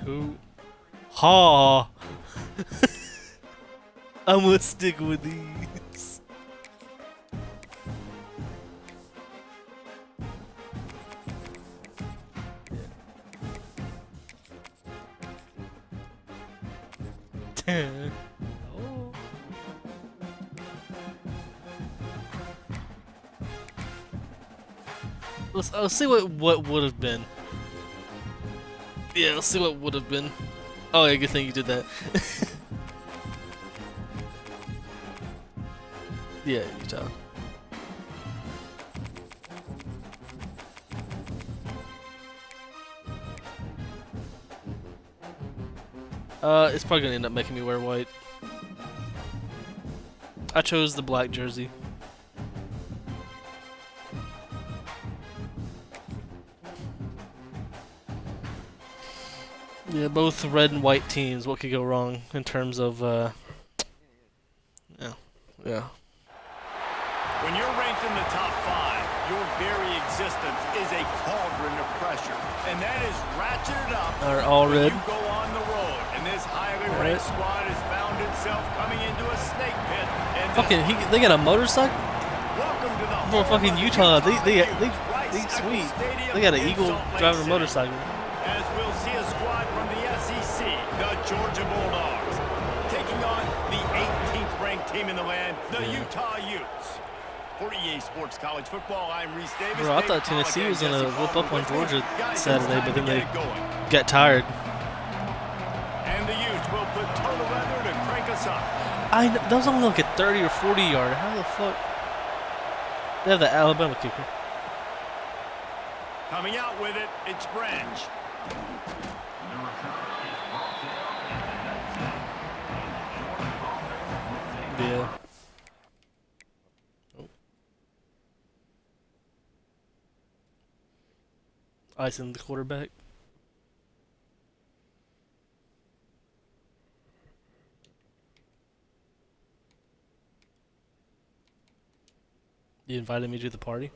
Who? Ha! I'm gonna stick with these. Oh. Let's see what would have been. Yeah, let's see what would have been. Oh yeah, good thing you did that. Yeah, Utah. It's probably gonna end up making me wear white. I chose the black jersey. Yeah, both red and white teams. What could go wrong in terms of, yeah. When you're ranked in the top 5, your very existence is a cauldron of pressure, and that is ratcheted up Are all red? when you go on the road. And this highly ranked squad has found itself coming into a snake pit. And Fucking, they got a motorcycle. welcome to the Well, fucking Utah, they Right sweet. Stadium They got an in eagle Salt Lake driving a City. motorcycle. As we'll see a squad from the SEC, the Georgia Bulldogs, taking on the 18th ranked team in the land, the Utah Utes. For EA Sports College Football, I'm Reese Davis. Bro, I thought Tennessee was gonna whip up on Georgia Saturday, but then they got tired. And the Utes will put total weather to crank us up. That was only like a 30 or 40 yard. How the fuck? They have the Alabama kicker. Coming out with it, it's Branch. Yeah. Icing the quarterback. You invited me to the party?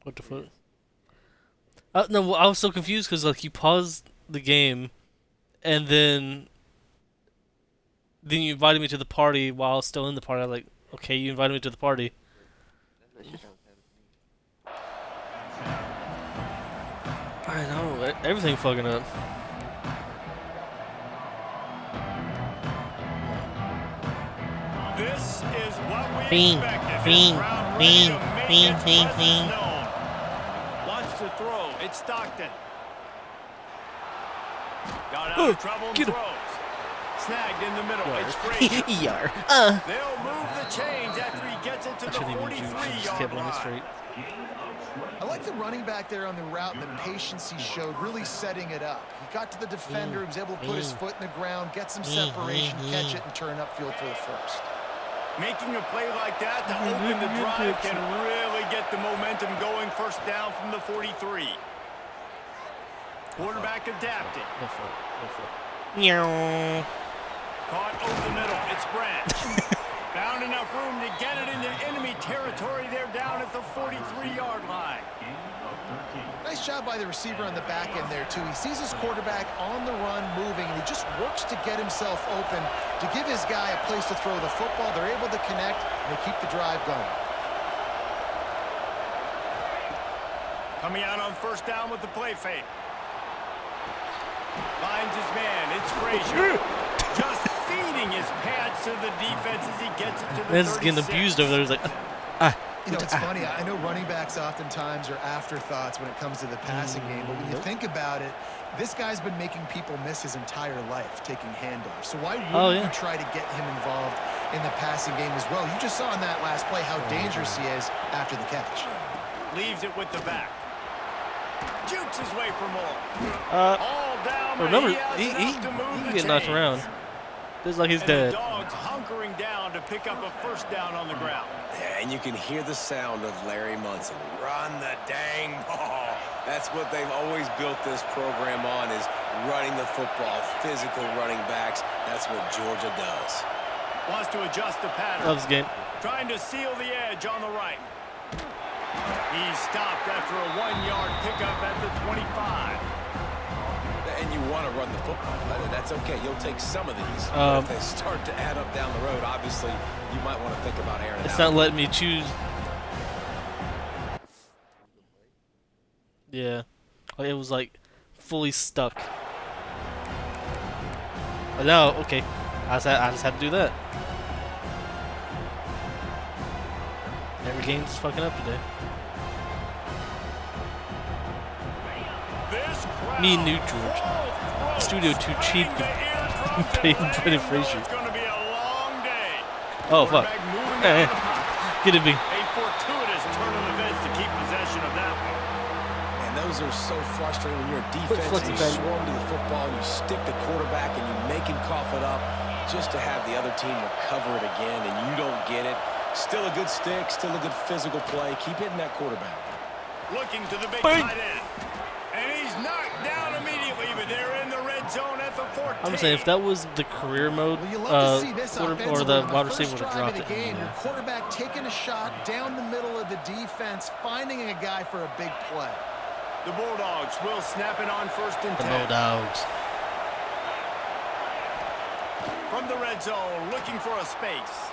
What the fuck? No, I was so confused because like you paused the game, and then you invited me to the party while I was still in the party. I was like, okay, you invited me to the party. I know, everything fucking up. This is what we Fiend, expected. fiend, This crowd fiend, ready to make fiend, its fiend, presence fiend. known. Wants to throw. It's Stockton. Got out of trouble and get him. throws. Snagged in the middle. Yar. It's Frazier. Yar. They'll move the chains after he gets it to I the shouldn't even juke. I just 43-yard kept running line. straight. I like the running back there on the route and the patience he showed, really setting it up. He got to the defender, he was able to put his foot in the ground, get some separation, catch it, and turn upfield for the first. Making a play like that to open the drive can really get the momentum going. First down from the 43. Quarterback adapting. No fuck. No fuck. Meow. Caught over the middle. It's Branch. Found enough room to get it into enemy territory. They're down at the 43-yard line. Nice job by the receiver on the back end there, too. He sees his quarterback on the run moving, and he just works to get himself open to give his guy a place to throw the football. They're able to connect, and they keep the drive going. Coming out on first down with the play fake. Finds his man. It's Frazier. Just feeding his pads to the defense as he gets it to the Man's getting 36. abused over there. He's like, You know, it's funny. I know running backs oftentimes are afterthoughts when it comes to the passing game, but when you think about it, this guy's been making people miss his entire life taking handoffs. So why wouldn't you try to get him involved in the passing game as well? You just saw in that last play how dangerous he is after the catch. Leaves it with the back. Jukes his way for more. All down, but remember, he he can get knocked around. It's like he's dead. The Dogs hunkering down to pick up a first down on the ground. Yeah, and you can hear the sound of Larry Munson. Run the dang ball. That's what they've always built this program on, is running the football, physical running backs. That's what Georgia does. Wants to adjust the pattern. Loves game. Trying to seal the edge on the right. He's stopped after a 1-yard pickup at the 25. And you want to run the football. That's okay. You'll take some of these. But if they start to add up down the road, obviously, you might want to think about airing it out. It's not letting me choose. Yeah. It was like fully stuck. But now, okay. I just had to do that. Every game's fucking up today. Me and New George. Studio too cheap to pay Brendan Fraser. Oh fuck. Get it, me. A fortuitous turn of events to keep possession of that one. And those are so frustrating when you're a defense and you swarm to the football, you stick the quarterback and you make him cough it up just to have the other team recover it again and you don't get it. Still a good stick, still a good physical play. Keep hitting that quarterback. Looking to the big tight end. And he's knocked down immediately, but they're in the red zone at the 14. I'm saying if that was the career mode, or the wide receiver would have dropped it. Game, your quarterback taking a shot down the middle of the defense, finding a guy for a big play. The Bulldogs will snap it on 1st and 10. The Bulldogs. From the red zone, looking for a space.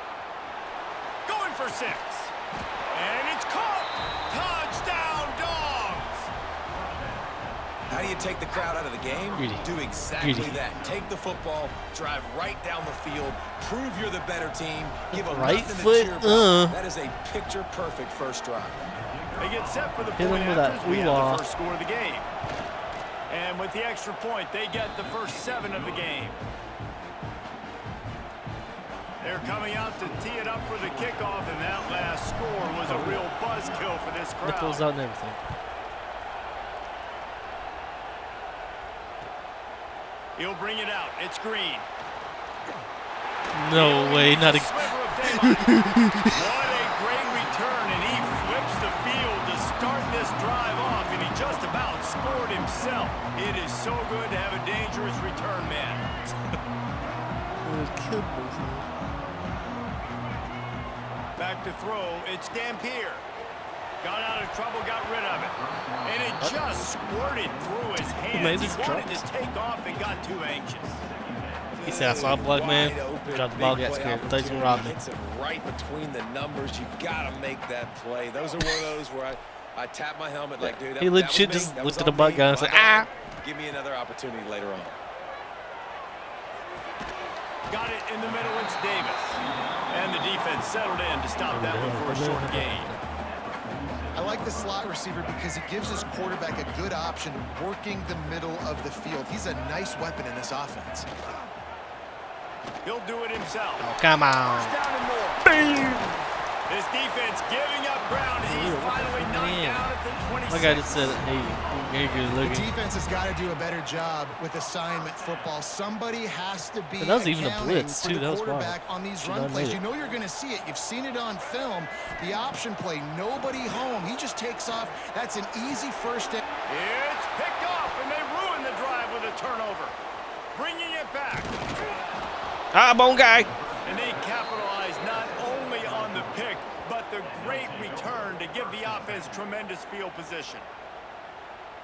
Going for 6. And it's caught. Touchdown, Dogs. How do you take the crowd out of the game? Greedy. Do exactly Greedy. that. Take the football, drive right down the field, prove you're the better team, give them Right nothing foot, to cheer about. That is a picture-perfect first drive. They get set for the Hit point him with after that we have ooh-ah. the first score of the game. And with the extra point, they get the first 7 of the game. They're coming out to tee it up for the kickoff, and that last score was a real buzzkill for this crowd. Nipples out and everything. He'll bring it out. It's Green. No way, not a. Sliver of daylight. What a great return, and he flips the field to start this drive off, and he just about scored himself. It is so good to have a dangerous return man. Back to throw, it's Dampier. Got out of trouble, got rid of it. And it just squirted through his hands. He wanted to take off and got too anxious. He said, I saw a black man, dropped the ball, got scared. Thought he was gonna rob me. Hits it right between the numbers. You gotta make that play. Those are one of those where I tap my helmet like, dude. He legit just looked at the black guy and said, ah! Give me another opportunity later on. Got it in the middle, it's Davis. And the defense settled in to stop that one for a short gain. I like the slot receiver because he gives his quarterback a good option working the middle of the field. He's a nice weapon in this offense. He'll do it himself. Oh, come on. First down and more. This defense giving up ground. He's finally knocked down at the 26. Like I just said, hey, you're good The looking. defense has got to do a better job with assignment football. Somebody has to be That was even a accounting blitz, for too. the That was quarterback wild. on these Should've run done plays. it. You know you're going to see it. You've seen it on film. The option play, nobody home. He just takes off. That's an easy first down. It's picked off, and they ruin the drive with a turnover. Bringing it back. Ah, bone guy. And they capitalize not only on the pick, but the great return to give the offense tremendous field position.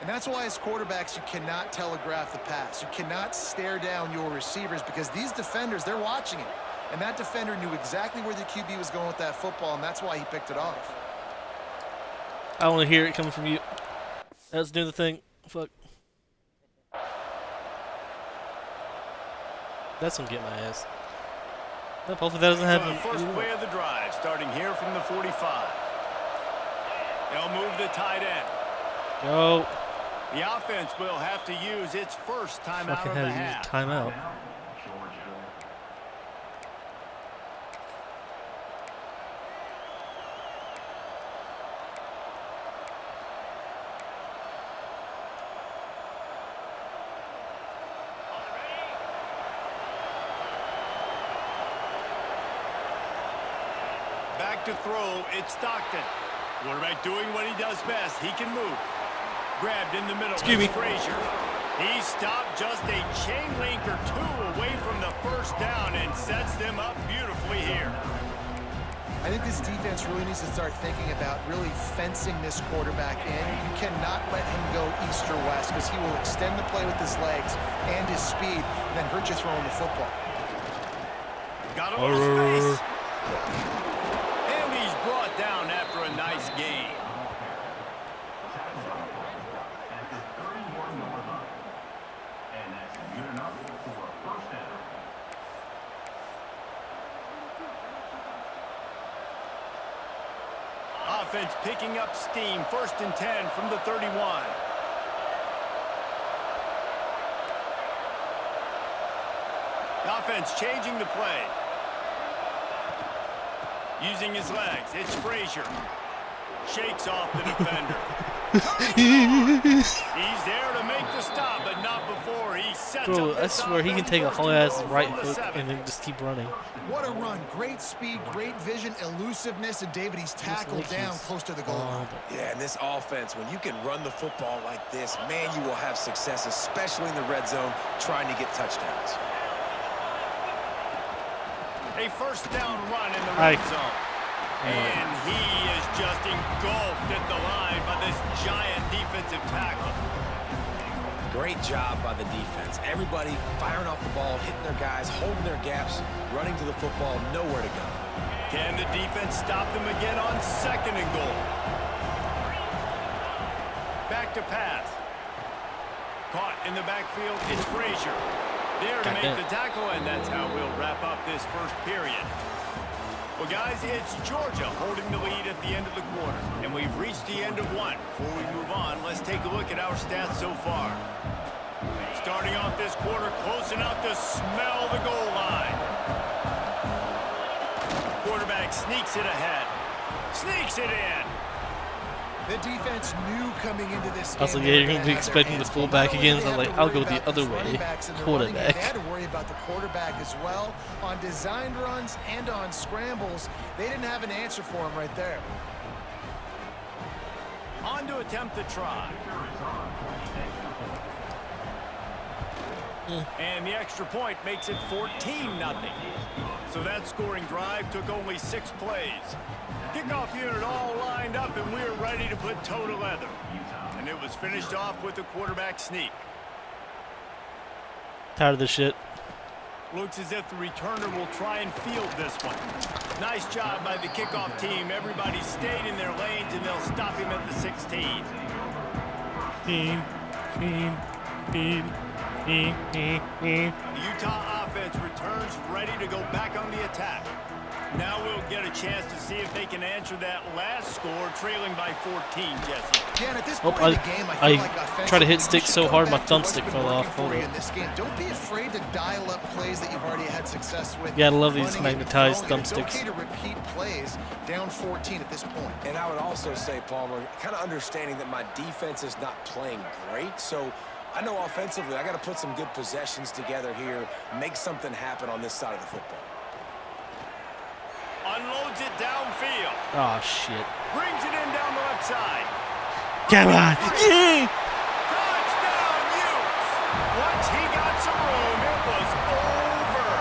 And that's why as quarterbacks, you cannot telegraph the pass. You cannot stare down your receivers because these defenders, they're watching it. And that defender knew exactly where the QB was going with that football, and that's why he picked it off. I want to hear it coming from you. Let's do the thing. Fuck. That's gonna get my ass. Hopefully that doesn't So happen. the first play of the drive, starting here from the 45. They'll move the tight end. Go. The offense will have to use its first timeout Fucking of the had to use half. timeout. Back to throw, it's Stockton. Quarterback doing what he does best. He can move. Grabbed in the middle. Excuse me. Frazier. He stopped just a chain link or two away from the first down and sets them up beautifully I think this defense really needs to start thinking about really fencing this quarterback in. You cannot let him go east or west because he will extend the play with his legs and his speed and then hurt you throwing the football. Got a little space. And he's brought down after a nice gain. Offense picking up steam. 1st and 10 from the 31. Offense changing the play. Using his legs. It's Frazier. Shakes off the defender. He's there to make the stop, but not before he sets Bro, up I swear he can take a whole ass right hook and then just keep running. What a run. Great speed, great vision, elusiveness, and David, he's tackled down close to the goal line. Yeah, and this offense, when you can run the football like this, man, you will have success, especially in the red zone, trying to get touchdowns. A 1st down run in the red zone. And he is just engulfed at the line by this giant defensive tackle. Great job by the defense. Everybody firing off the ball, hitting their guys, holding their gaps, running to the football, nowhere to go. Can the defense stop them again on 2nd and goal? Back to pass. Caught in the backfield, it's Frazier. There to make the tackle, and that's how we'll wrap up this 1st period. Well, guys, it's Georgia holding the lead at the end of the quarter, and we've reached the end of one. Before we move on, let's take a look at our stats so far. Starting off this quarter, close enough to smell the goal line. Quarterback sneaks it ahead. Sneaks it in. The defense knew coming into this game. I was like, yeah, you're going to be expecting the fullback again. So I'm like, I'll go the other way. Quarterback. They had to worry about the quarterback as well. On designed runs and on scrambles, they didn't have an answer for him right there. On to attempt the try. And the extra point makes it 14-0. So that scoring drive took only 6 plays. Kickoff unit all lined up, and we're ready to put toe to leather. And it was finished off with a quarterback sneak. Tired of this shit. Looks as if the returner will try and field this one. Nice job by the kickoff team. Everybody stayed in their lanes, and they'll stop him at the 16. The Utah offense returns ready to go back on the attack. Now we'll get a chance to see if they can answer that last score, trailing by 14, Jesse. Yeah, at this point in the game, I feel like tried to hit stick so hard my thumbstick fell off. Hold in this game. Don't be afraid to dial up plays that you've already had success with. Yeah, I love these magnetized thumbsticks. It's okay to repeat plays down 14 at this point. And I would also say, Palmer, kind of understanding that my defense is not playing great, so I know offensively I got to put some good possessions together here, make something happen on this side of the football. Unloads it downfield. Oh, shit. Brings it in down the left side. Come on. Touchdown, Utes. Once he got some room, it was over.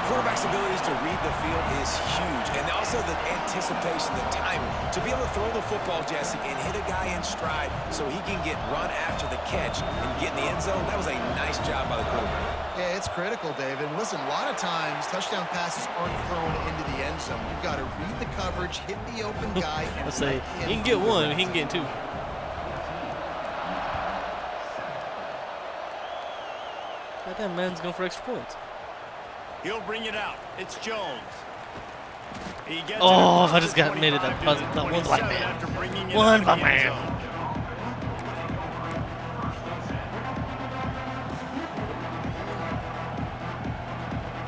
Quarterback's abilities to read the field is huge, and also the anticipation, the timing. To be able to throw the football, Jesse, and hit a guy in stride so he can get run after the catch and get in the end zone, that was a nice job by the quarterback. Yeah, it's critical, David. Listen, a lot of times touchdown passes aren't thrown into the end zone. You've got to read the coverage, hit the open guy, and Let's say he can get one, he can get 2. That man's going for extra points. He'll bring it out. It's Jones. He gets if I just got made it that one black man. One black man.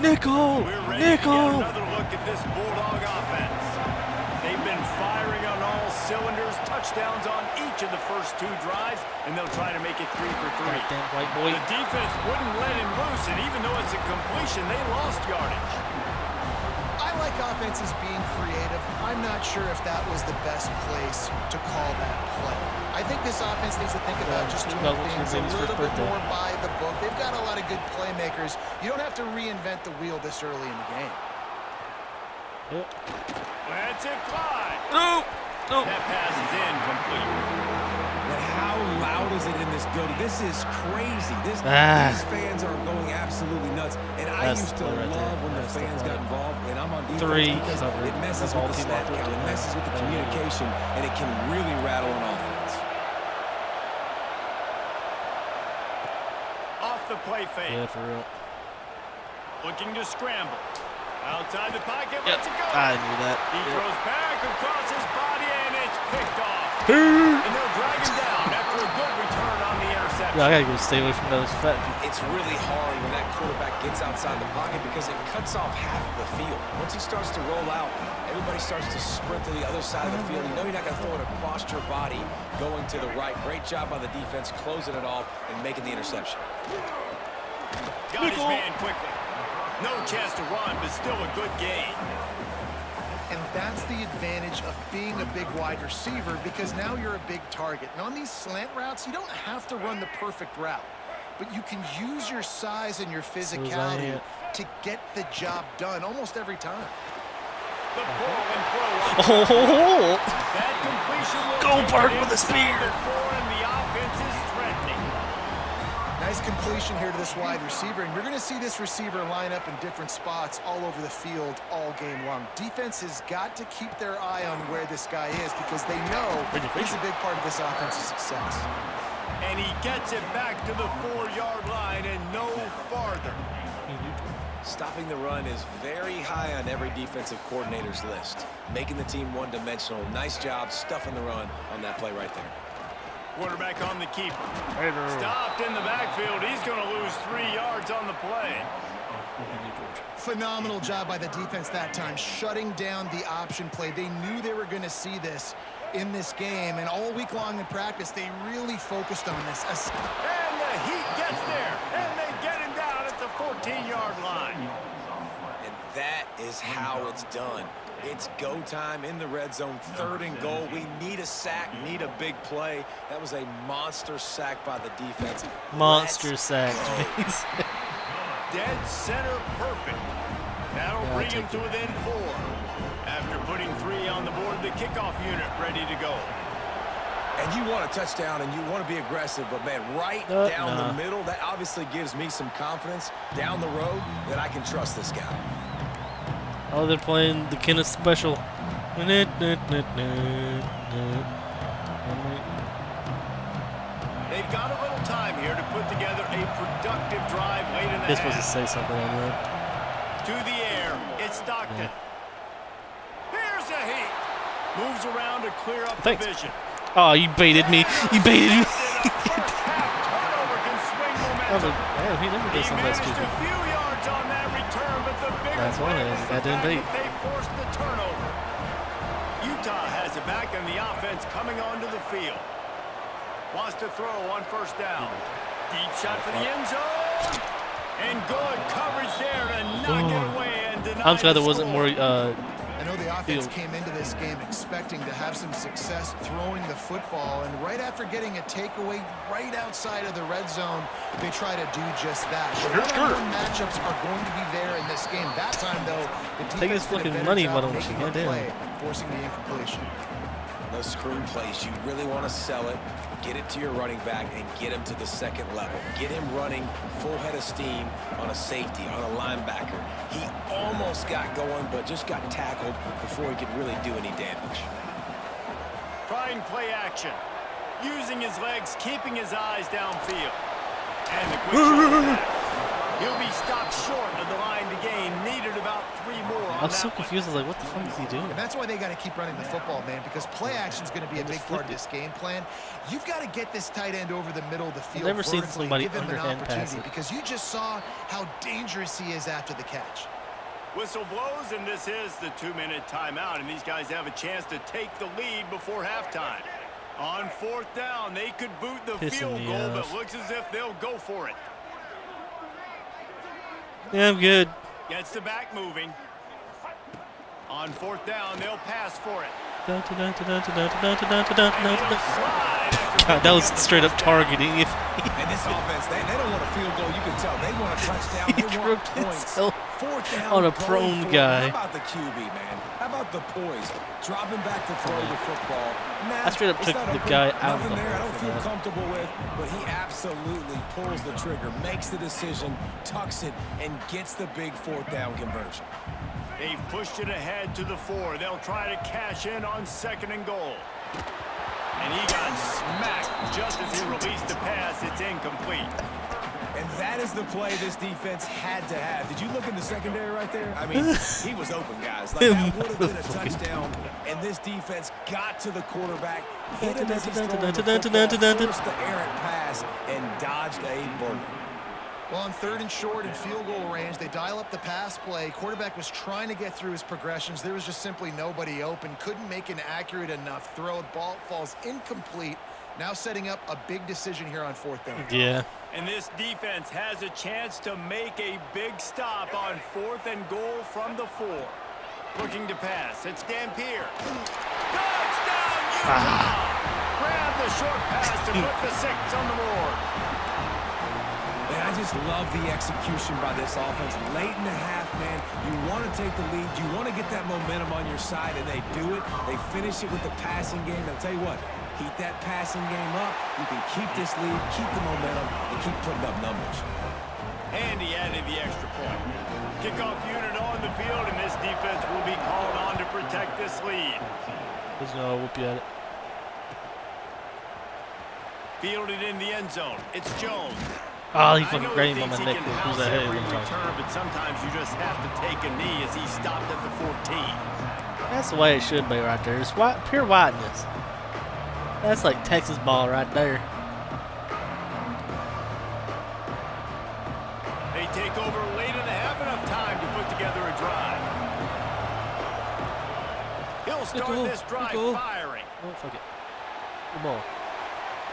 Nickel! Nickel! Another look at this Bulldog offense. They've been firing on all cylinders, touchdowns on each of the first 2 drives, and they'll try to make it 3 for 3. Goddamn white boy. The defense wouldn't let him loose, and even though it's a completion, they lost yardage. I like offenses being creative. I'm not sure if that was the best place to call that play. I think this offense needs to think about just doing things a little bit more by the book. They've got a lot of good playmakers. You don't have to reinvent the wheel this early in the game. Yep. Lets it fly. No. No. That pass is incomplete. But how loud is it in this building? This is crazy. These fans are going absolutely nuts. And I used to love when the fans got involved. And I'm on defense because it messes with the snap count, it messes with the communication, and it can really rattle an offense. Off the play fake. Yeah, for real. Looking to scramble. Outside the pocket, lets it go. I knew that. He throws back across his body, and it's picked off. And they'll drag him down after a good return on the interception. Yeah, I gotta go stay away from those fat people. It's really hard when that quarterback gets outside the pocket because it cuts off half of the field. Once he starts to roll out, everybody starts to sprint to the other side of the field. You know you're not going to throw it across your body going to the right. Great job by the defense closing it off and making the interception. Got his man quickly. No chance to run, but still a good gain. And that's the advantage of being a big wide receiver because now you're a big target. And on these slant routes, you don't have to run the perfect route, but you can use your size and your physicality to get the job done almost every time. The pull and throw. That completion will Go Park with a spear. And the offense is threatening. Nice completion here to this wide receiver, and you're going to see this receiver line up in different spots all over the field all game long. Defense has got to keep their eye on where this guy is because they know he's a big part of this offense's success. And he gets it back to the 4-yard line and no farther. Stopping the run is very high on every defensive coordinator's list. Making the team one-dimensional. Nice job stuffing the run on that play right there. Quarterback on the keeper. Stopped in the backfield. He's going to lose 3 yards on the play. Phenomenal job by the defense that time, shutting down the option play. They knew they were going to see this in this game, and all week long in practice, they really focused on this. And the Heat gets there, and they get him down at the 14-yard line. And that is how it's done. It's go time in the red zone, 3rd and goal. We need a sack, need a big play. That was a monster sack by the defense. Monster sack. Dead center perfect. That'll bring him to within 4. After putting 3 on the board, the kickoff unit ready to go. And you want a touchdown and you want to be aggressive, but man, right down the middle, that obviously gives me some confidence down the road that I can trust this guy. Oh, they're playing the Kenneth special. They've got a little time here to put together a productive drive late in the You're supposed to say something on that. To the air, it's Stockton. Here's a Heat. Moves around to clear up the vision. Oh, you baited me. You baited me. Turnover can swing momentum. He never does something that stupid. A few yards on that return, but the bigger That's one of them. That didn't bait. They forced the turnover. Utah has it back, and the offense coming onto the field. Wants to throw on 1st down. Deep shot for the end zone. And good coverage there to knock it away and deny I'm glad there wasn't score. more I know the offense came into this game expecting to have some success throwing the football, and right after getting a takeaway right outside of the red zone, they try to do just that. The one-on-one matchups are going to be there in this game. That time, though, the defense did a better job making the play, forcing the incompletion. Those screen plays, you really want to sell it, get it to your running back, and get him to the 2nd level. Get him running full head of steam on a safety, on a linebacker. He almost got going, but just got tackled before he could really do any damage. Trying play action. Using his legs, keeping his eyes downfield. And the quick shot. He'll be stopped short of the line to gain. Needed about 3 more on I'm so confused. I was like, what the fuck is he doing? And that's why they got to keep running the football, man, because play action is going to be a big part of this game plan. You've got to get this tight end over the middle of the field. I've never seen vertically, somebody give him an underhand pass opportunity, it. because you just saw how dangerous he is after the catch. Whistle blows, and this is the 2-minute timeout, and these guys have a chance to take the lead before halftime. On 4th down, they could boot the field goal, but looks as if they'll go for it. Yeah, I'm good. Gets the back moving. On 4th down, they'll pass for it. And he'll slide after God, that was straight up targeting. And this offense, they don't want a field goal. You can tell they want a touchdown. He They want tripped points. himself Fourth down on a going prone for it. guy. How about the QB, man? How about the poise? Dropping back to throw the football. Nah, I straight up it's took not the open. guy out of Nothing the there I hole don't for feel that. comfortable with, but he absolutely pulls the trigger, makes the decision, tucks it, and gets the big fourth down conversion. They've pushed it ahead to the 4. They'll try to cash in on 2nd and goal. And he got smacked just as he released the pass. It's incomplete. And that is the play this defense had to have. Did you look in the secondary right there? I mean, he was open, guys. Like, that would have been a touchdown. And this defense got to the quarterback, hit him as he's throwing the football, forced the errant pass, and dodged a bullet. Well, on 3rd and short and field goal range, they dial up the pass play. Quarterback was trying to get through his progressions. There was just simply nobody open. Couldn't make an accurate enough throw. Ball falls incomplete. Now setting up a big decision here on 4th down. Yeah. And this defense has a chance to make a big stop on 4th and goal from the 4. Looking to pass. It's Dampier. Touchdown, Utah! Grab the short pass to put the 6 on the board. And I just love the execution by this offense. Late in the half, man, you want to take the lead. You want to get that momentum on your side, and they do it. They finish it with the passing game. I'll tell you what, keep that passing game up. You can keep this lead, keep the momentum, and keep putting up numbers. And he added the extra point. Kickoff unit on the field, and this defense will be called on to protect this lead. He's gonna whoop you at it. Fielded in the end zone. It's Jones. Oh, he I fucking know grabbed he him on thinks the he neck. can Who's house that head? every return, but sometimes you just have to take a knee as he stopped at the 14. That's the way it should be right there. It's white, pure whiteness. That's like Texas ball right there. They take over late in the half, enough time to put together a drive. He'll start this drive firing. Oh, fuck it. Good ball.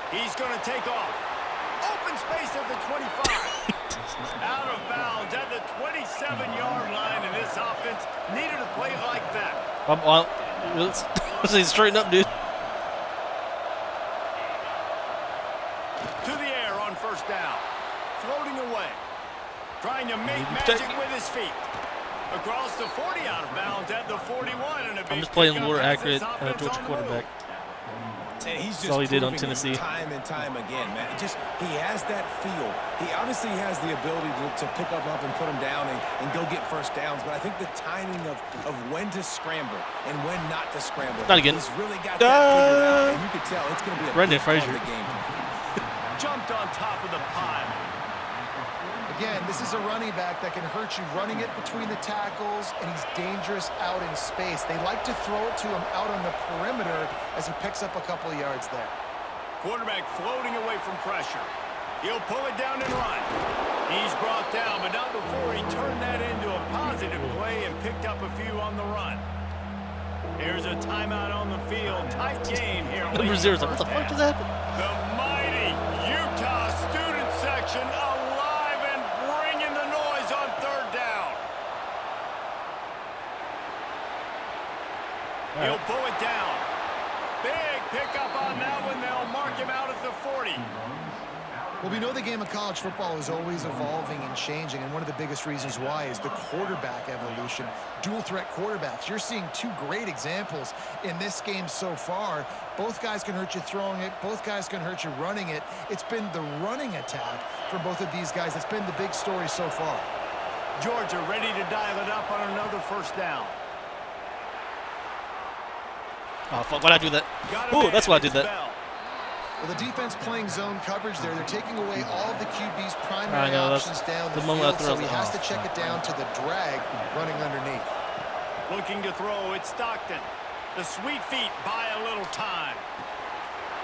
He's going to take off. Open space at the 25. Out of bounds at the 27-yard line, and this offense needed a play like that. Let's straighten up, dude. To the air on 1st down. Floating away. Trying to make magic with his feet. Across the 40, out of bounds at the 41. And a big I'm just playing a pickup more as accurate this offense Georgia on the quarterback. move. And he's That's all he did on proving it Tennessee. time and time again, man. He has that feel. He obviously has the ability to pick up and put him down and go get 1st downs. But I think the timing of when to scramble and when not to scramble. Not again. He's really got that figured out. And you can tell it's going to be a Brendan big part Fraser. of the game. Jumped on top of the pile. Again, this is a running back that can hurt you running it between the tackles, and he's dangerous out in space. They like to throw it to him out on the perimeter as he picks up a couple of yards there. Quarterback floating away from pressure. He'll pull it down and run. He's brought down, but not before he turned that into a positive play and picked up a few on the run. Here's a timeout on the field. Tight game here. Number 0's like, what the fuck just happened? The mighty Utah student section alive and bringing the noise on 3rd down. He'll pull it down. Big pickup on that one. They'll mark him out at the 40. Well, we know the game of college football is always evolving and changing, and one of the biggest reasons why is the quarterback evolution. Dual threat quarterbacks. You're seeing 2 great examples in this game so far. Both guys can hurt you throwing it. Both guys can hurt you running it. It's been the running attack for both of these guys that's been the big story so far. Georgia ready to dial it up on another 1st down. Oh, fuck, why'd I do that? Oh, that's why I did that. Well, the defense playing zone coverage there. They're taking away all of the QB's I primary know, options down the moment I field, threw, so I was he like, has oh, to check it down to the drag running underneath. Looking to throw, it's Stockton. The sweet feet buy a little time.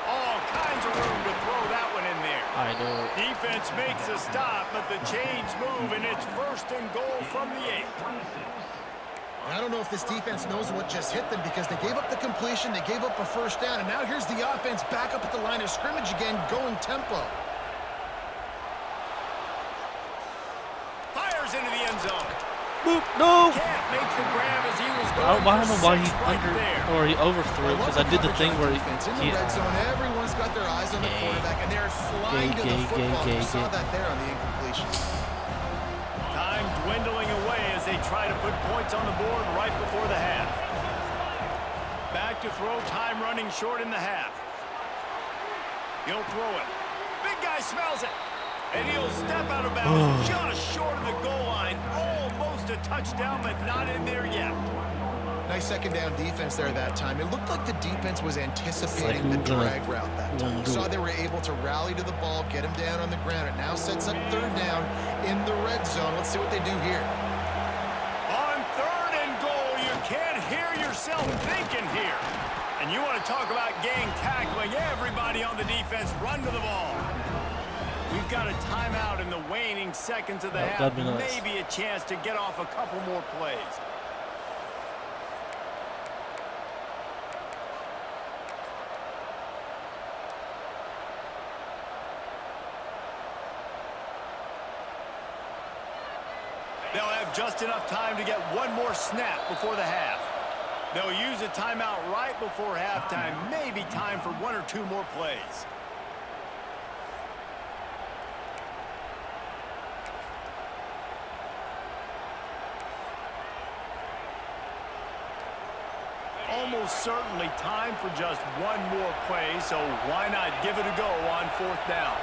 All kinds of room to throw that one in there. I know. Defense makes a stop, but the chains move, and it's 1st and goal from the 8. I don't know if this defense knows what just hit them because they gave up the completion, they gave up a 1st down, and now here's the offense back up at the line of scrimmage again, going tempo. Fires into the end zone. Boop. No. Can't make the grab as he was I going don't know why he for 6 right under there. or he overthrew because I did the thing where in the red zone, everyone's got their eyes on the quarterback, and they're flying to the football. You saw that there on the incompletion. Time dwindling away as they try to put points on the board right before the half. Back to throw, time running short in the half. He'll throw it. Big guy smells it. And he'll step out of bounds just short of the goal line. Almost a touchdown, but not in there yet. Nice second down defense there that time. It looked like the defense was anticipating the drag route that time. You saw they were able to rally to the ball, get him down on the ground. It now sets up third down in the red zone. Let's see what they do here. On third and goal, you can't hear yourself thinking here. And you want to talk about gang tackling. Everybody on the defense run to the ball. We've got a timeout in the waning seconds of the half. That'd be nice. Maybe a chance to get off a couple more plays. They'll have just enough time to get one more snap before the half. They'll use a timeout right before halftime. Maybe time for one or two more plays. Almost certainly time for just one more play, so why not give it a go on fourth down?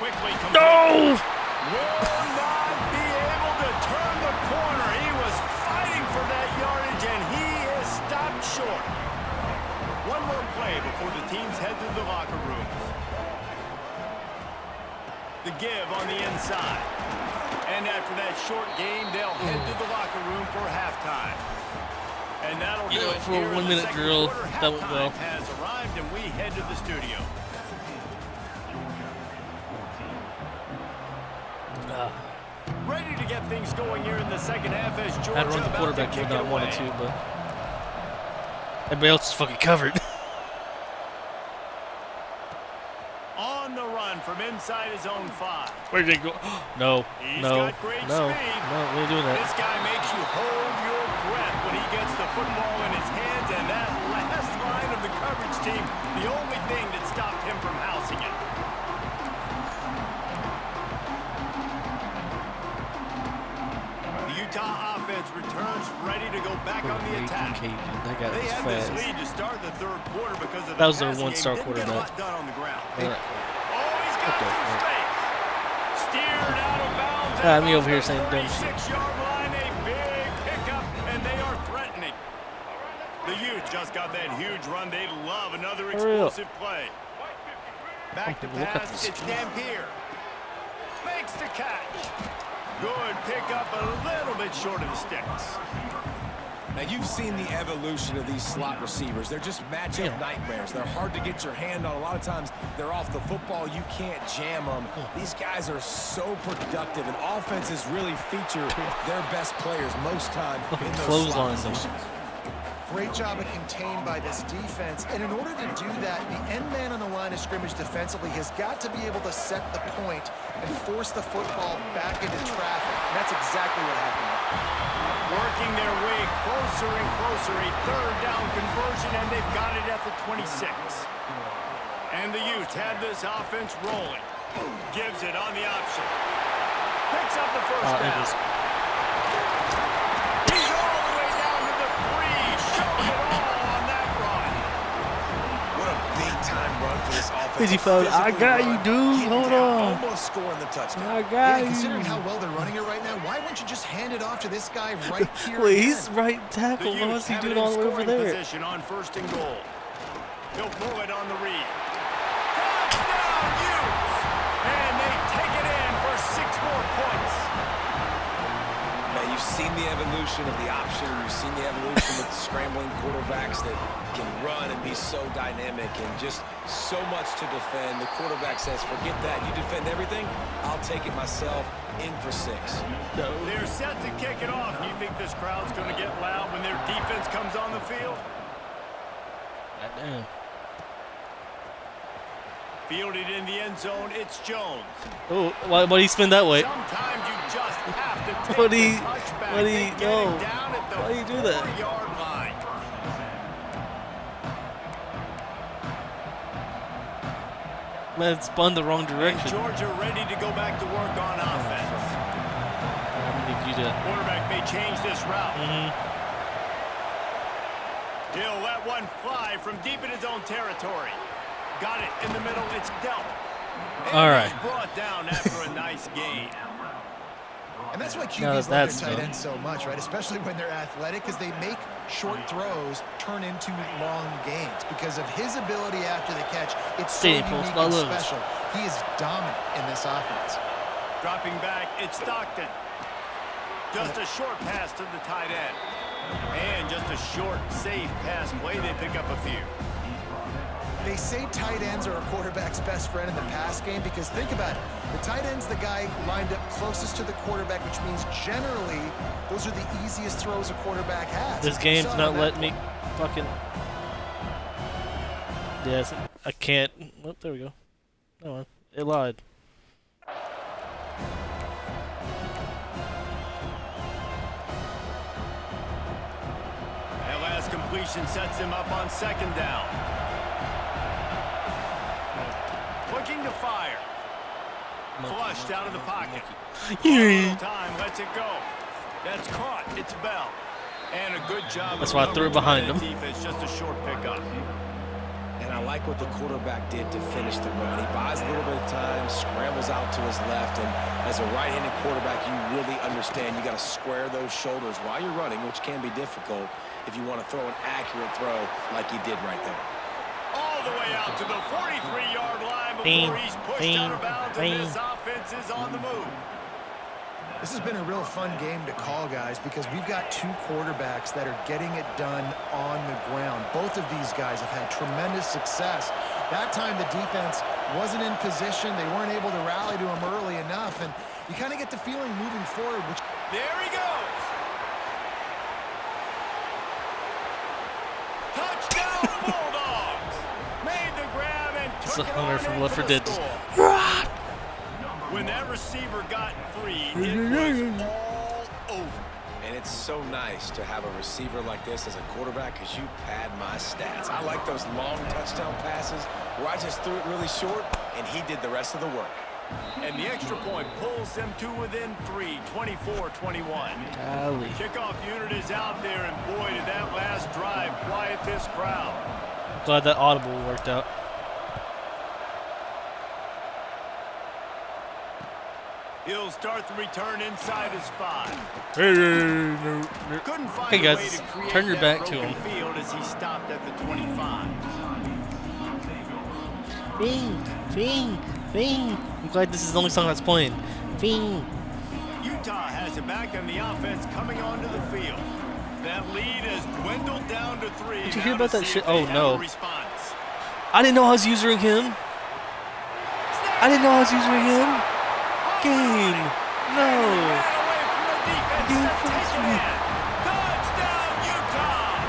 Quickly complete. No! Will not be able to turn the corner. He was fighting for that yardage, and he is stopped short. One more play before the teams head to the locker rooms. The give on the inside. And after that short game, they'll head to the locker room for halftime. And that'll do it. For a 1 minute drill, that went well. Has arrived, and we head to the studio. Ready to get things going here in the second half as Georgia I'd run the quarterback kick would not it wanted away. to, but everybody else is fucking covered. On the run from inside his own 5. Where did they go? No, He's no, got great no, speed. no, we ain't doing This that. guy makes you hold your breath when he gets the football in his hands, and that last line of the coverage team, the only thing that stopped him from housing it. The Utah offense returns ready to go back on the attack. That guy They was had this fast. lead to start the third quarter because of the That was their passing one-star game. Didn't get a quarterback. lot done on the ground. All right. Oh, he's got Okay, some all space. Steered out of bounds. Me over here saying dumb shit. 36-yard line, a big pickup, and they are threatening. The Utes just got that huge run. They love another Hurry up. explosive play. Back to Look at pass. this. It's Dampier. Makes the catch. Good pickup, a little bit short of the sticks. Now, you've seen the evolution of these slot receivers. They're just matchup nightmares. They're hard to get your hand on. A lot of times, they're off the football. You can't jam them. These guys are so productive, and offenses really feature their best players most time in those slot Clotheslines them. positions. Great job of contained by this defense. And in order to do that, the end man on the line of scrimmage defensively has got to be able to set the point and force the football back into traffic. And that's exactly what happened. Working their way closer and closer, a third down conversion, and they've got it at the 26. And the Utes had this offense rolling. Gives it on the option. Picks up the first down. He's all the way down to the 3, showing it all on that run. What a big-time run for this offense. Easy, fella. I got you, dude. Hold on. Almost scoring the touchdown. I Yeah, got considering you. how well they're running it right now, why wouldn't you just hand it off to this guy right here? Wait, he's again? right The tackle. Utes What's he have doing it in all the way over scoring there? position on first and goal. He'll throw it on the read. Touchdown, Utes! And they take it in for 6 more points. Now, you've seen the evolution of the option. You've seen the evolution with scrambling quarterbacks that can run and be so dynamic and just so much to defend. The quarterback says, forget that. You defend everything, I'll take it myself. In for 6. They're set to kick it off. Do you think this crowd's going to get loud when their defense comes on the field? Goddamn. Fielded in the end zone, it's Jones. Oh, why did he spin that way? Sometimes you just have to take What the do you- touchback. what do you- They get no. it down at the Why do you do that? 4-yard line. Man, it spun the wrong And direction. Georgia ready to go back to work on offense. I'm gonna need you to. Quarterback may change this route. He'll let one fly from deep in his own territory. Got it in the middle. It's dealt. And All right. he's brought down after a nice gain. And that's why Now QBs love that's their tight done. ends so much, right? Especially when they're athletic, because they make short throws turn into long gains. Because of his ability after the catch, it's so Stay unique close by and Lewis. special. He is dominant in this offense. Dropping back, it's Stockton. Just a short pass to the tight end. And just a short, safe pass play. They pick up a few. They say tight ends are a quarterback's best friend in the pass game because think about it. The tight end's the guy lined up closest to the quarterback, which means generally those are the easiest throws a quarterback has. This game's So, not that- letting me fucking. Yes, I can't. Oh, there we go. No one. It lied. That last completion sets him up on second down. Looking to fire. Flushed out of the pocket. Yeah. Time lets it go. That's caught. It's Bell. And a good job. That's of why I threw it behind coverage by him. the defense. Just a short pickup. And I like what the quarterback did to finish the run. He buys a little bit of time, scrambles out to his left, and as a right-handed quarterback, you really understand you got to square those shoulders while you're running, which can be difficult if you want to throw an accurate throw like he did right there. All the way out to the 43-yard line before he's pushed out of bounds, and this offense is on the move. This has been a real fun game to call, guys, because we've got two quarterbacks that are getting it done on the ground. Both of these guys have had tremendous success. That time the defense wasn't in position. They weren't able to rally to him early enough, and you kind of get the feeling moving forward, which There he goes. Touchdown Bulldogs. Made the grab and It's took the it hunter on from in Left for 4 the Dead. score. When that receiver got free, it was all over. And it's so nice to have a receiver like this as a quarterback because you pad my stats. I like those long touchdown passes where I just threw it really short and he did the rest of the work. And the extra point pulls them to within 3, 24-21. Golly. Kickoff unit is out there, and boy, did that last drive quiet this crowd. Glad that audible worked out. He'll start the return inside his 5. Couldn't find Hey a guys, way to create turn your that back to broken him. field as he stopped at the 25. Fing, fing, fing. I'm glad this is the only song that's playing. Fing. Utah has it back on the offense coming onto the field. That lead has dwindled down to 3. Did you hear Now about to that see shit? if they Oh, have no. a response. I didn't know I was using him. I didn't know I was using him. Game. No. Ran away from the defense You to first take it me. in. Touchdown, Utah!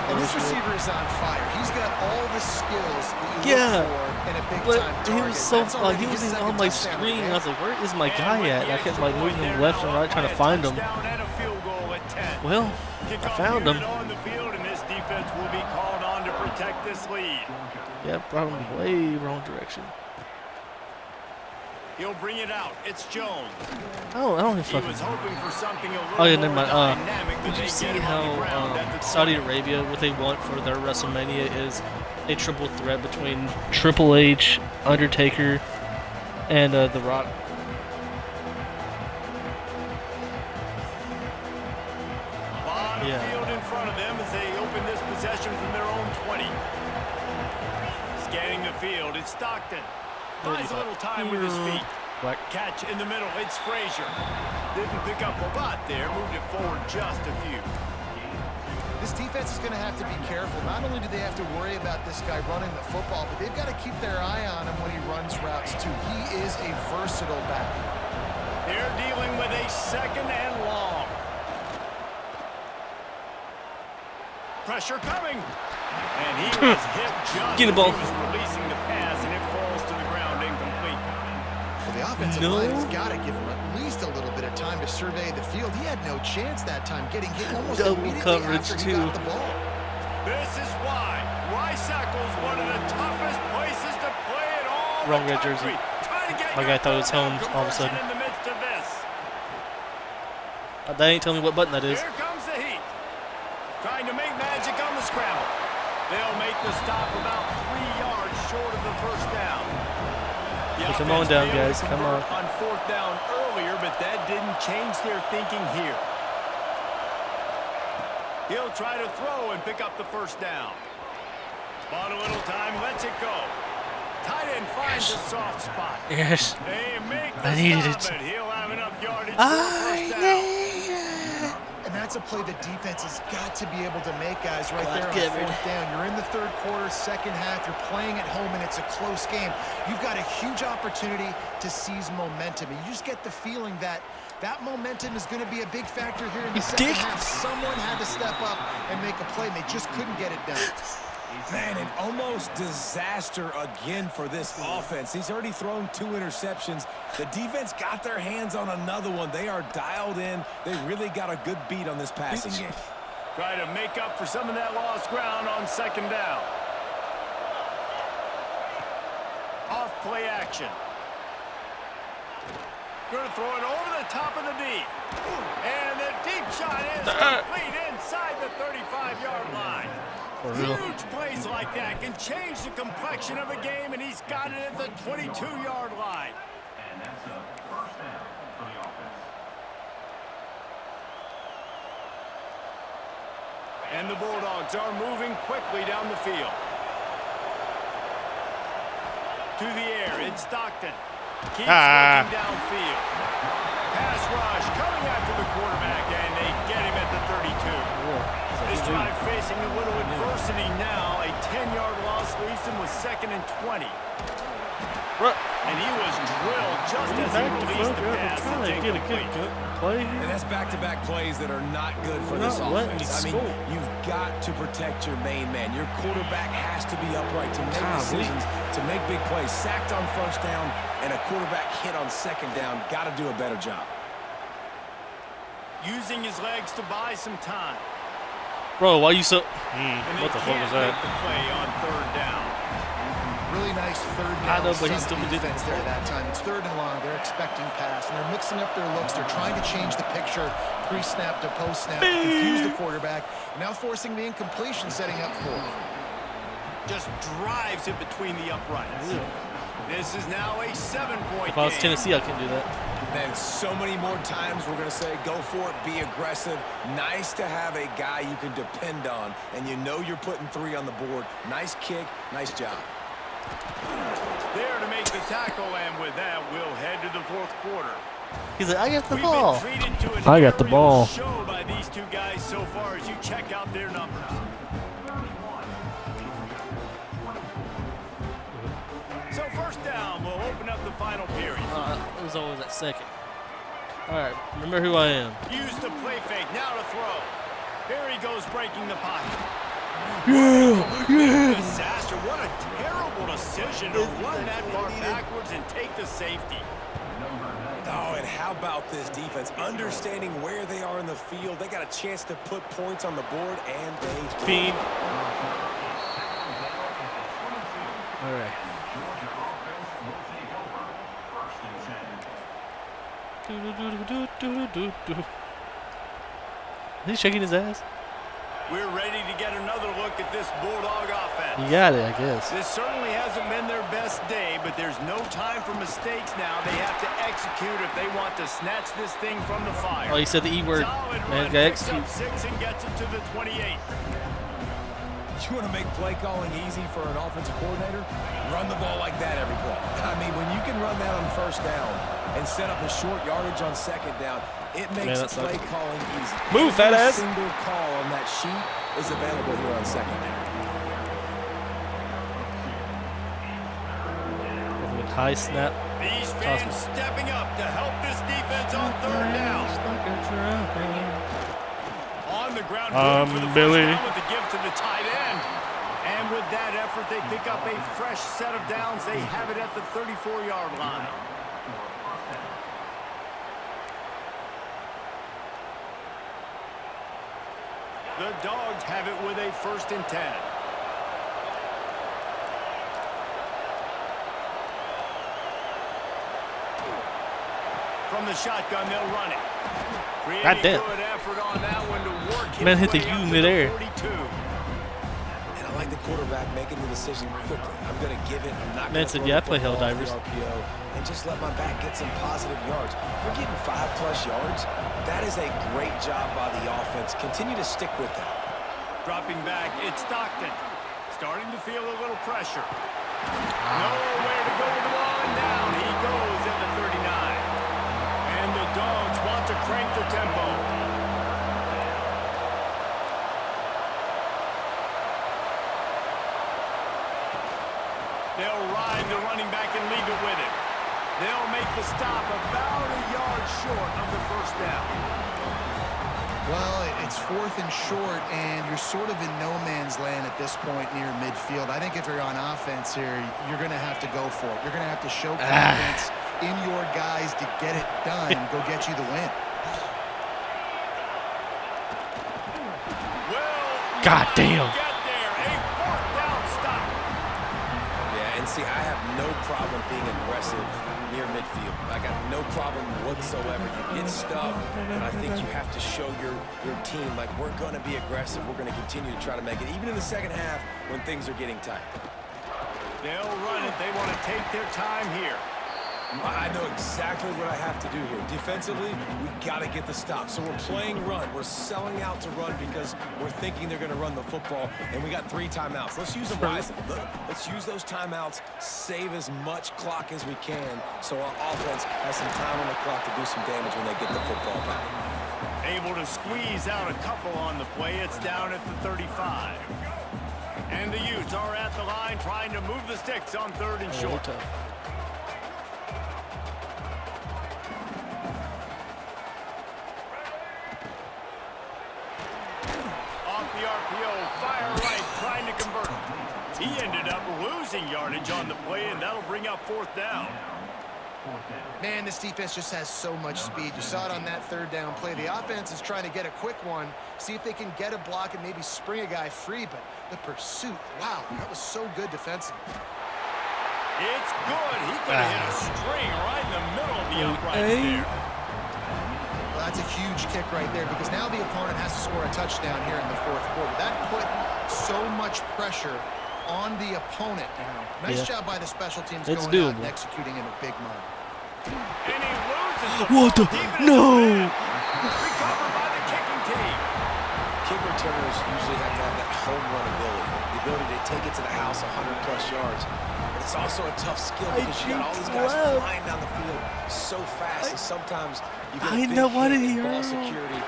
and this receiver is on fire. He's got all the skills that you Yeah. look for in a But big-time he target. was so That's already he his was second on my touchdown of the screen. game. I was like, where is my And guy with at? the I kept extra like point, moving him they're left and now right up trying by to a find him. touchdown and a field goal at 10. Well, I Kickoff found him. unit on the field, and this defense will be called on to protect this lead. Yeah, brought him way wrong direction. He'll bring it out. It's Jones. Oh, I don't even He fucking. was hoping for something a little Oh yeah, never more mind. dynamic, but Did they you see get him on the ground at how the Saudi 20. Arabia, what they want for their WrestleMania is a triple threat between Triple H, Undertaker, and The Rock. On the Yeah. field in front of them as they open this possession from their own 20. Scanning the field, it's Stockton. Buys a little time with his feet. Black. Catch in the middle, it's Frazier. Didn't pick up a lot there, moved it forward just a few. This defense is going to have to be careful. Not only do they have to worry about this guy running the football, but they've got to keep their eye on him when he runs routes too. He is a versatile back. They're dealing with a second and long. Pressure coming. And he was hit just Get the ball. as he was releasing the pass, and it falls to the ground incomplete. Well, the offensive line has got to give him at least a little bit of time to survey the field. He had no chance that time getting hit almost Double immediately coverage, after too. he got the ball. This is why Rice-Eccles is one of the toughest places to play in all Wrong the red jersey. country. Trying to get My your guy thought it was third down home all of a sudden. conversion in the midst of this. That ain't telling me what button that is. Here comes the Heat. Trying to make magic on the scramble. They'll make the stop about 3 yards short of the first down. The Hey, come on offense down, failed guys. to Come convert on. on fourth down earlier, but that didn't change their thinking here. He'll try to throw and pick up the first down. Bought a little time, lets it go. Tight end finds a soft spot. Yes. They make the I needed stop, it. and he'll have enough yardage for a first down. And that's a play the defense has got to be able to make, guys, right there on Gibbard. fourth down. You're in the third quarter, second half. You're playing at home, and it's a close game. You've got a huge opportunity to seize momentum. And you just get the feeling that that momentum is going to be a big factor here in the second half. Someone had to step up and make a play, and they just couldn't get it done. Man, an almost disaster again for this offense. He's already thrown 2 interceptions. The defense got their hands on another one. They are dialed in. They really got a good beat on this passing game. Try to make up for some of that lost ground on second down. Off play action. Going to throw it over the top of the D. And the deep shot is complete inside the 35-yard line. For real. Huge plays like that can change the complexion of a game, and he's got it at the 22-yard line. And the Bulldogs are moving quickly down the field. To the air, it's Stockton. Keeps looking downfield. Pass rush coming after the quarterback, and they get him at the 32. This drive facing a little adversity now. A 10-yard loss leaves him with 2nd and 20. And he was drilled just as he released the pass. Trying to get a good play And here. that's back-to-back plays that are not good for We're this not letting offense. you I mean, score. you've got to protect your main man. Your quarterback has to be upright to make decisions, to make big plays. Sacked on first down and a quarterback hit on second down. Got to do a better job. Using his legs to buy some time. Bro, why you so... And they what the fuck can't was make that? the play on third down. Really nice third I down know, but he stunt still did it. defense there that time. It's 3rd and long. They're expecting pass, and they're mixing up their looks. They're trying to change the picture pre-snap to post-snap to confuse the quarterback. Now forcing the incompletion, setting up for him. Just drives it between the uprights. This is now a 7-point If I was game. Tennessee, I couldn't do that. And so many more times we're going to say, go for it, be aggressive. Nice to have a guy you can depend on, and you know you're putting 3 on the board. Nice kick, nice job. There to make the tackle, and with that, we'll head to the fourth quarter. He's like, I got the We've ball. been treated to an I got the aerial ball. show by these two guys so far as you check out their numbers. So first down, we'll open up the final period. It was always at second. All right, remember who I am. Use the play fake, now to throw. There he goes, breaking the pocket. Disaster, what a terrible decision to run that far backwards and take the safety. Oh, and how about this defense? Understanding where they are in the field. They got a chance to put points on the board, and they did. Fiend. All right. He's shaking his ass. We're ready to get another look at this Bulldog offense. You got it, I guess. This certainly hasn't been their best day, but there's no time for mistakes now. They have to execute if they want to snatch this thing from the fire. Oh, he said the E word. Solid Man, run, gotta picks execute. up 6 and gets it to the 28. You want to make play calling easy for an offensive coordinator? Run the ball like that every play. I mean, when you can run that on first down and set up a short yardage on second down, it makes that sucks. play calling easy. Move, fat Every ass. single call on that sheet is available here on second down. High snap. These fans stepping up to help this defense on third down. On the ground, good for the first Billy. down with the give to the tight end. with that effort, they pick up a fresh set of downs. They have it at the 34-yard line. The Dogs have it with a 1st and 10. From the shotgun, they'll run it. God damn. Good effort on that one to work his Man hit the way U up to midair. 42. And I like the quarterback making the decision quickly. I'm going to give it. I'm not Man going to said, throw "Yeah, I the play football off Helldivers." the RPO and just let my back get some positive yards. We're getting 5+ yards. That is a great job by the offense. Continue to stick with that. Dropping back, it's Stockton. Starting to feel a little pressure. Nowhere to go with the ball, and down he goes at the 39. And the Dogs want to crank the tempo. They'll ride the running back and leave it with him. They'll make the stop about a yard short of the 1st down. Well, it's 4th and short, and you're sort of in no man's land at this point near midfield. I think if you're on offense here, you're going to have to go for it. You're going to have to show confidence in your guys to get it done and go get you the win. Well, God damn. get there. A 4th down stop. Yeah, and see, I have no problem being aggressive near midfield. I got no problem whatsoever. You get stuff, and I think you have to show your team, like, we're going to be aggressive. We're going to continue to try to make it, even in the second half when things are getting tight. They'll run it. They want to take their time here. I know exactly what I have to do here. Defensively, we've got to get the stop. So we're playing run. We're selling out to run because we're thinking they're going to run the football, and we got 3 timeouts. Let's use them wisely. Let's use those timeouts, save as much clock as we can so our offense has some time on the clock to do some damage when they get the football back. Able to squeeze out a couple on the play. It's down at the 35. And the Utes are at the line trying to move the sticks on 3rd and short. The RPO, fire right, trying to convert. He ended up losing yardage on the play, and that'll bring up 4th down. Man, this defense just has so much speed. You saw it on that 3rd down play. The offense is trying to get a quick one, see if they can get a block and maybe spring a guy free, but the pursuit, wow, that was so good defensively. It's good. He could have hit a string right in the middle of the uprights there. Well, that's a huge kick right there because now the opponent has to score a touchdown here in the 4th quarter. That put so much pressure on the opponent. Nice job by the special teams going out and executing in a big moment. And he loses the What the? No! No! Recovered by the kicking team. Kick returners usually have to have that home run ability, the ability to take it to the house 100+ yards. But it's also a tough skill because you got all these guys flying down the field so fast, and sometimes you get a big hit and ball security.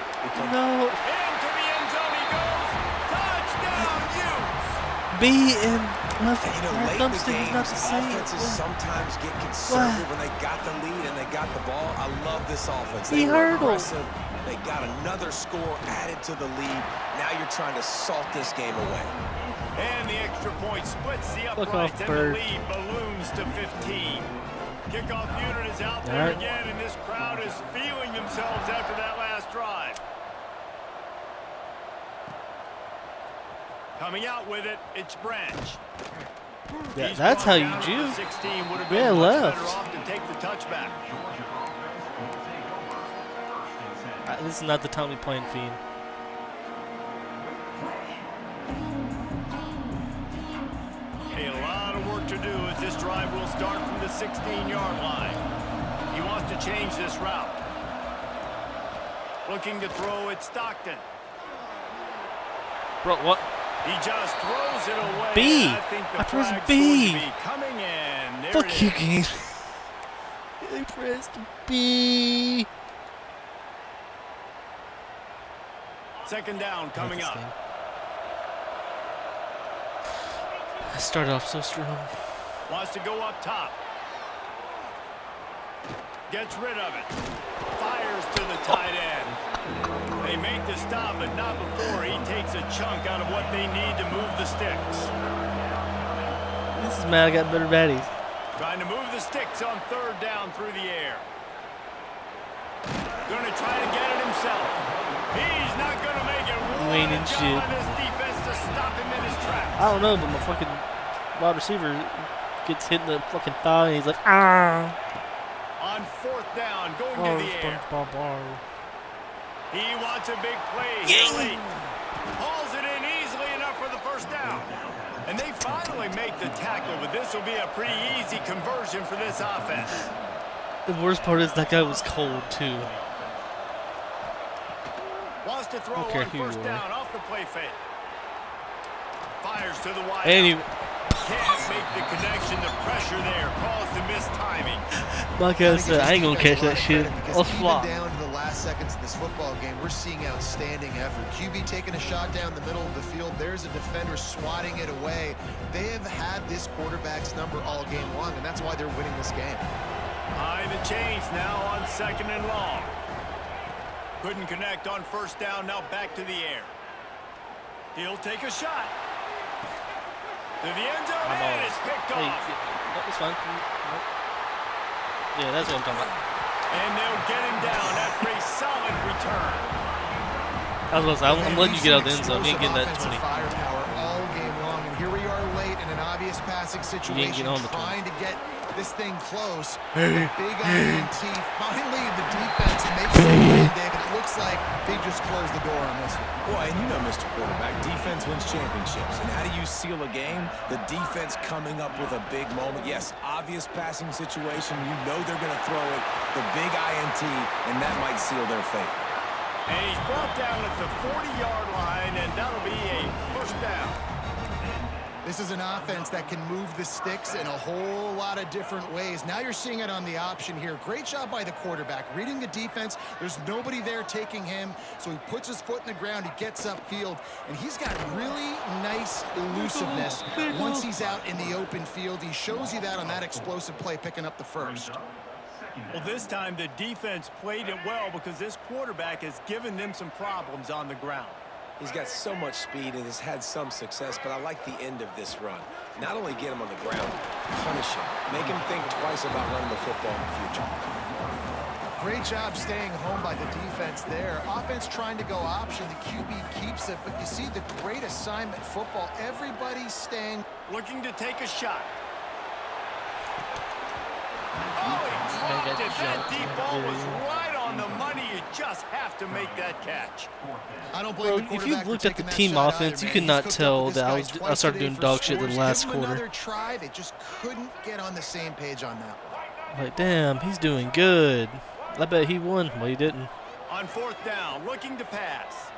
No. Into the end zone he goes. Touchdown, Utes. B and left late in the thumbstick game, is not the same. offenses sometimes get conservative when they got the lead and they got the ball. I love this offense. He They were hurdled. aggressive. They got another score added to the lead. Now you're trying to salt this game away. And the extra point splits the Look uprights, off, and Bird. the lead balloons to 15. Kickoff unit is out there again, and this crowd is feeling themselves after that last drive. Coming out with it, it's Branch. Yeah, He's that's brought how you down at do. the 16, would have Yeah, been much left. better off to take the touchback. This is not the time we playing Fiend. A lot of work to do as this drive will start from the 16-yard line. He wants to change this route. Looking to throw at Stockton. Bro, what? He just throws it away. B. I think the I pressed flag's B. going to be coming in. There Fuck it you, is. game. I pressed B. 2nd down coming up. I started off so strong. Wants to go up top. gets rid of it. Fires to the tight end. They make the stop, but not before he takes a chunk out of what they need to move the sticks. This is mad. I got better baddies. Trying to move the sticks on third down through the air. Going to try to get it himself. He's not going to make it. Ain't in shit. On this defense to stop him in his tracks. I don't know, but my fucking wide receiver gets hit in the fucking thigh, and he's like, ah. On fourth down, going Oh, to the air. He wants a big play. Early. Hauls it in easily enough for the first down. And they finally make the tackle, but this will be a pretty easy conversion for this offense. The worst part is that guy was cold, too. Wants to throw on first down off the play fake. Fires to the wide. And he can't make the connection. The pressure there caused the missed timing. Like I said, I ain't gonna catch that shit. I'll flop. Down to the last seconds of this football game, we're seeing outstanding effort. QB taking a shot down the middle of the field. There's a defender swatting it away. They have had this quarterback's number all game long, and that's why they're winning this game. High the chains now on second and long. Couldn't connect on first down. Now back to the air. He'll take a shot. To the end zone, and it's picked off. That was fine. Yeah, that's what I'm talking about. And they'll get him down after a solid return. I was gonna say, I'm letting you get out of the end zone. You ain't getting that 20. Firepower all game long, and here we are late in an obvious passing situation, trying to get this thing close. Big INT. Finally, the defense makes it win, David. It looks like they just closed the door on this one. Well, and you know, Mr. Quarterback, defense wins championships. And how do you seal a game? The defense coming up with a big moment. Yes, obvious passing situation. You know they're going to throw it. The big INT, and that might seal their fate. And he's brought down at the 40-yard line, and that'll be a first down. This is an offense that can move the sticks in a whole lot of different ways. Now you're seeing it on the option here. Great job by the quarterback. Reading the defense, there's nobody there taking him, so he puts his foot in the ground, he gets upfield, and he's got really nice elusiveness once he's out in the open field. He shows you that on that explosive play, picking up the first. Well, this time the defense played it well because this quarterback has given them some problems on the ground. He's got so much speed and has had some success, but I like the end of this run. Not only get him on the ground, punish him. Make him think twice about running the football in the future. Great job staying home by the defense there. Offense trying to go option. The QB keeps it, but you see the great assignment football. Everybody's staying. Looking to take a shot. Oh, he dropped it. That deep ball was right on the money. You just have to make that catch. I don't blame Bro, if you looked at the team offense, you could not tell that I started doing dog shit in the last quarter. Try, they just couldn't get on the same page on that one. Like, damn, he's doing good. I bet he won. Well, he didn't. On fourth down, looking to pass.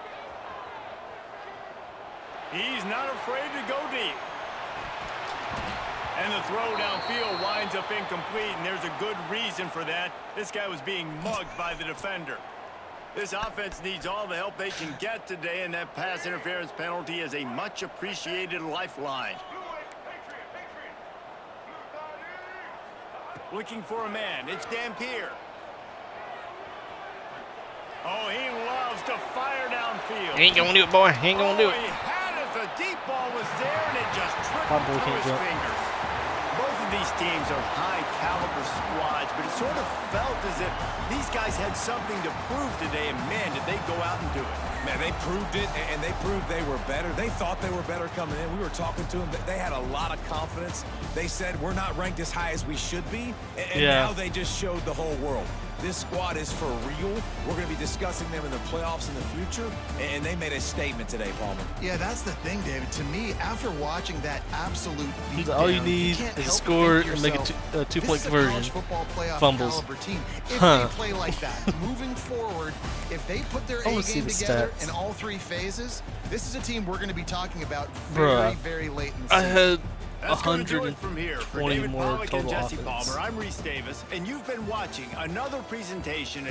He's not afraid to go deep. And the throw downfield winds up incomplete, and there's a good reason for that. This guy was being mugged by the defender. This offense needs all the help they can get today, and that pass interference penalty is a much-appreciated lifeline. Looking for a man. It's Dampier. Oh, he loves to fire downfield. He ain't gonna do it, boy. He ain't gonna do it. He had it. The deep ball was there, and it just tripped through his fingers. Both of these teams are high-caliber squads, but it sort of felt as if these guys had something to prove today, and, man, did they go out and do it. Man, they proved it, and they proved they were better. They thought they were better coming in. We were talking to them. They had a lot of confidence. They said, we're not ranked as high as we should be, and now they just showed the whole world. This squad is for real. We're going to be discussing them in the playoffs in the future, and they made a statement today, Palmer. Yeah, that's the thing, David. To me, after watching that absolute beatdown, all you need is a score and make a two-point conversion. Fumbles. Team. If they play like that, moving forward, if they put their A game together in all three phases, this is a team we're going to be talking about very, very late in the season. I had That's going to do it from here. For David more Pollack and total Jesse offense. Palmer, I'm Reese Davis, and you've been watching another presentation